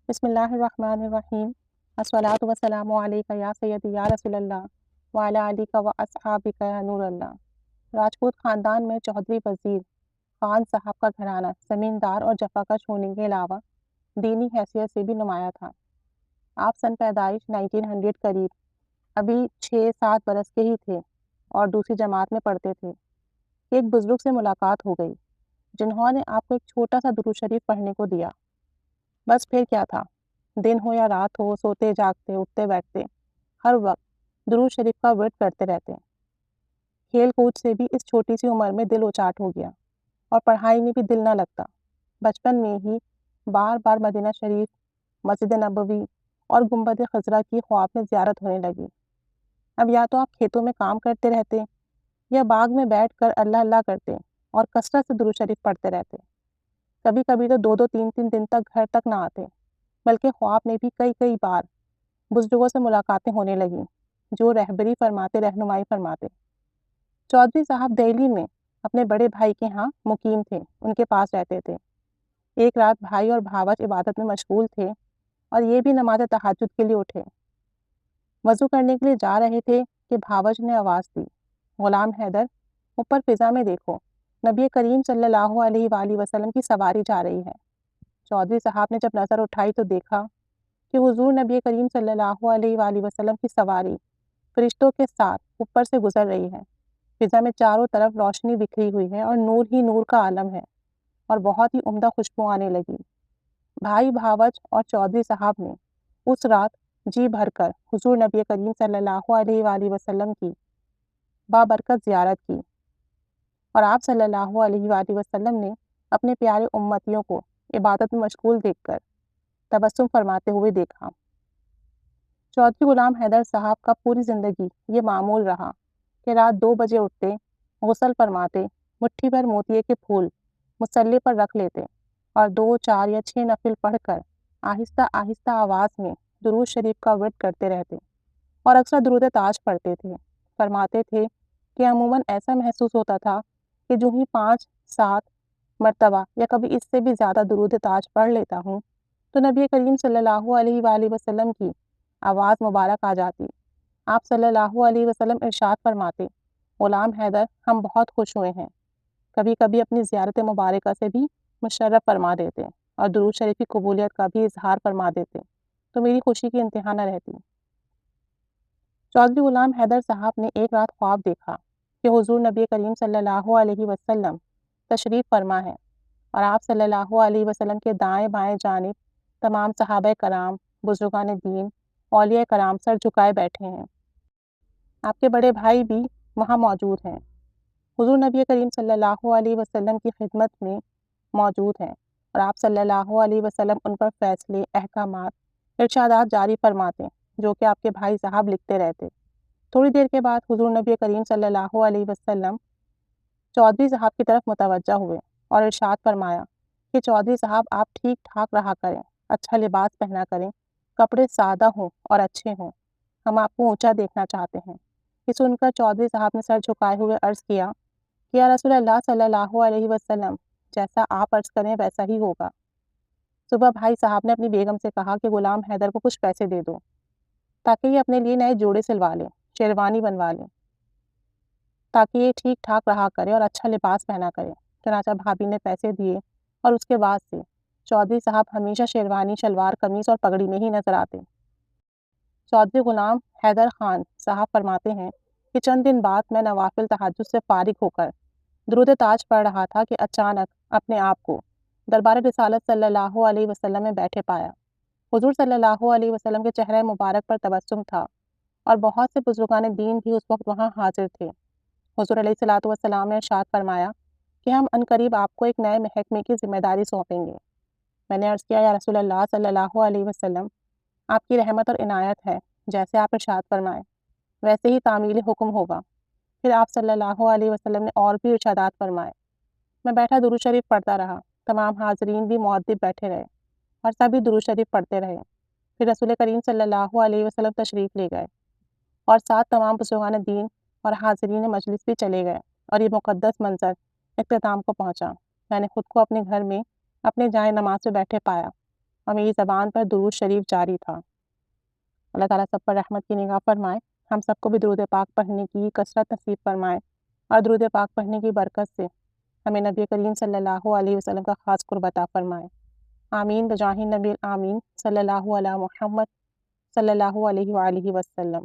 بسم اللہ الرحمن الرحیم الصلاۃ والسلام علیک یا سیدی یا رسول اللہ وعلی آلک و اصحابک یا نور اللہ۔ راجپوت خاندان میں چودھری وزیر خان صاحب کا گھرانہ زمیندار اور جفاکش ہونے کے علاوہ دینی حیثیت سے بھی نمایاں تھا۔ آپ سن پیدائش 1900 قریب ابھی 6-7 برس کے ہی تھے اور دوسری جماعت میں پڑھتے تھے کہ ایک بزرگ سے ملاقات ہو گئی جنہوں نے آپ کو ایک چھوٹا سا درود شریف پڑھنے کو دیا۔ بس پھر کیا تھا، دن ہو یا رات ہو، سوتے جاگتے اٹھتے بیٹھتے ہر وقت درود شریف کا ورد کرتے رہتے۔ کھیل کود سے بھی اس چھوٹی سی عمر میں دل اچاٹ ہو گیا اور پڑھائی میں بھی دل نہ لگتا۔ بچپن میں ہی بار بار مدینہ شریف، مسجد نبوی اور گنبد خضرا کی خواب میں زیارت ہونے لگی۔ اب یا تو آپ کھیتوں میں کام کرتے رہتے یا باغ میں بیٹھ کر اللہ اللہ کرتے اور کثرت سے درود شریف پڑھتے رہتے۔ کبھی کبھی تو 2-2 3-3 دن تک گھر تک نہ آتے، بلکہ خواب میں بھی کئی بار بزرگوں سے ملاقاتیں ہونے لگیں جو رہبری فرماتے، رہنمائی فرماتے۔ چودھری صاحب دہلی میں اپنے بڑے بھائی کے ہاں مقیم تھے، ان کے پاس رہتے تھے۔ ایک رات بھائی اور بھاوج عبادت میں مشغول تھے اور یہ بھی نماز تہجد کے لیے اٹھے۔ وضو کرنے کے لیے جا رہے تھے کہ بھاوج نے آواز دی، غلام حیدر، اوپر فضا میں دیکھو، نبی کریم صلی اللہ علیہ وآلہ وسلم کی سواری جا رہی ہے۔ چودھری صاحب نے جب نظر اٹھائی تو دیکھا کہ حضور نبی کریم صلی اللہ علیہ وآلہ وسلم کی سواری فرشتوں کے ساتھ اوپر سے گزر رہی ہے۔ فضا میں چاروں طرف روشنی بکھری ہوئی ہے اور نور ہی نور کا عالم ہے اور بہت ہی عمدہ خوشبو آنے لگی۔ بھائی بھاوج اور چودھری صاحب نے اس رات جی بھر کر حضور نبی کریم صلی اللہ علیہ وآلہ وسلم کی بابرکت زیارت کی اور آپ صلی اللہ علیہ وآلہ وسلم نے اپنے پیارے امتیوں کو عبادت میں مشغول دیکھ کر تبسم فرماتے ہوئے دیکھا۔ چودھری غلام حیدر صاحب کا پوری زندگی یہ معمول رہا کہ رات 2 بجے اٹھتے، غسل فرماتے، مٹھی بھر موتیے کے پھول مصلی پر رکھ لیتے اور 2 4 یا 6 نفل پڑھ کر آہستہ آہستہ آواز میں درود شریف کا ورد کرتے رہتے اور اکثر درود تاج پڑھتے تھے۔ فرماتے تھے کہ عموماً ایسا محسوس ہوتا تھا کہ جو ہی 5-7 مرتبہ یا کبھی اس سے بھی زیادہ درود تاج پڑھ لیتا ہوں تو نبی کریم صلی اللہ علیہ وآلہ وسلم کی آواز مبارک آ جاتی۔ آپ صلی اللہ علیہ وسلم ارشاد فرماتے، غلام حیدر، ہم بہت خوش ہوئے ہیں، کبھی کبھی اپنی زیارت مبارکہ سے بھی مشرف فرما دیتے اور درود شریف کی قبولیت کا بھی اظہار فرما دیتے تو میری خوشی کی انتہا نہ رہتی۔ چودھری غلام حیدر صاحب نے ایک رات خواب دیکھا کہ حضور نبی کریم صلی اللہ علیہ وسلم تشریف فرما ہے اور آپ صلی اللہ علیہ وسلم کے دائیں بائیں جانب تمام صحابہ کرام، بزرگان دین، اولیاء کرام سر جھکائے بیٹھے ہیں۔ آپ کے بڑے بھائی بھی وہاں موجود ہیں۔ حضور نبی کریم صلی اللہ علیہ وسلم کی خدمت میں موجود ہیں اور آپ صلی اللہ علیہ وسلم ان پر فیصلے، احکامات، ارشادات جاری فرماتے جو کہ آپ کے بھائی صاحب لکھتے رہتے۔ تھوڑی دیر کے بعد حضور نبی کریم صلی اللہ علیہ وسلم چودھری صاحب کی طرف متوجہ ہوئے اور ارشاد فرمایا کہ چودھری صاحب، آپ ٹھیک ٹھاک رہا کریں، اچھا لباس پہنا کریں، کپڑے سادہ ہوں اور اچھے ہوں، ہم آپ کو اونچا دیکھنا چاہتے ہیں۔ یہ سن کر چودھری صاحب نے سر جھکائے ہوئے عرض کیا کہ یا رسول اللہ صلی اللہ علیہ وسلم، جیسا آپ عرض کریں ویسا ہی ہوگا۔ صبح بھائی صاحب نے اپنی بیگم سے کہا کہ غلام حیدر کو کچھ پیسے دے دو تاکہ یہ اپنے لیے نئے جوڑے سلوا لیں، شیروانی بنوا لیں، تاکہ یہ ٹھیک ٹھاک رہا کرے اور اچھا لباس پہنا کرے۔ چنانچہ بھابھی نے پیسے دیے اور اس کے بعد سے چودھری صاحب ہمیشہ شیروانی، شلوار قمیص اور پگڑی میں ہی نظر آتے۔ چودھری غلام حیدر خان صاحب فرماتے ہیں کہ چند دن بعد میں نوافل تہجد سے فارغ ہو کر درود تاج پڑھ رہا تھا کہ اچانک اپنے آپ کو دربار رسالت صلی اللہ علیہ وسلم میں بیٹھے پایا۔ حضور صلی اللہ علیہ وسلم کے چہرہ مبارک پر تبسم تھا اور بہت سے بزرگان دین بھی اس وقت وہاں حاضر تھے۔ حضور علیہ الصلوۃ والسلام نے ارشاد فرمایا کہ ہم عنقریب آپ کو ایک نئے محکمے کی ذمہ داری سونپیں گے۔ میں نے عرض کیا، یا رسول اللہ صلی اللہ علیہ وسلم، آپ کی رحمت اور عنایت ہے، جیسے آپ ارشاد فرمائیں ویسے ہی تعمیل حکم ہوگا۔ پھر آپ صلی اللہ علیہ وسلم نے اور بھی ارشادات فرمائے۔ میں بیٹھا درود شریف پڑھتا رہا، تمام حاضرین بھی مؤدب بیٹھے رہے اور سبھی درود شریف پڑھتے رہے۔ پھر رسول کریم صلی اللہ علیہ وسلم تشریف لے گئے اور ساتھ تمام بزرگان دین اور حاضرین مجلس بھی چلے گئے اور یہ مقدس منظر اختتام کو پہنچا۔ میں نے خود کو اپنے گھر میں اپنے جائے نماز سے بیٹھے پایا اور میری زبان پر درود شریف جاری تھا۔ اللہ تعالیٰ سب پر رحمت کی نگاہ فرمائے، ہم سب کو بھی درود پاک پڑھنے کی کثرت نصیب فرمائے اور درود پاک پڑھنے کی برکت سے ہمیں نبی کریم صلی اللہ علیہ وسلم کا خاص قرب عطا فرمائے۔ آمین بجاہ نبی آمین صلی اللہ علیہ محمد صلی اللہ علیہ وآلہ وسلم۔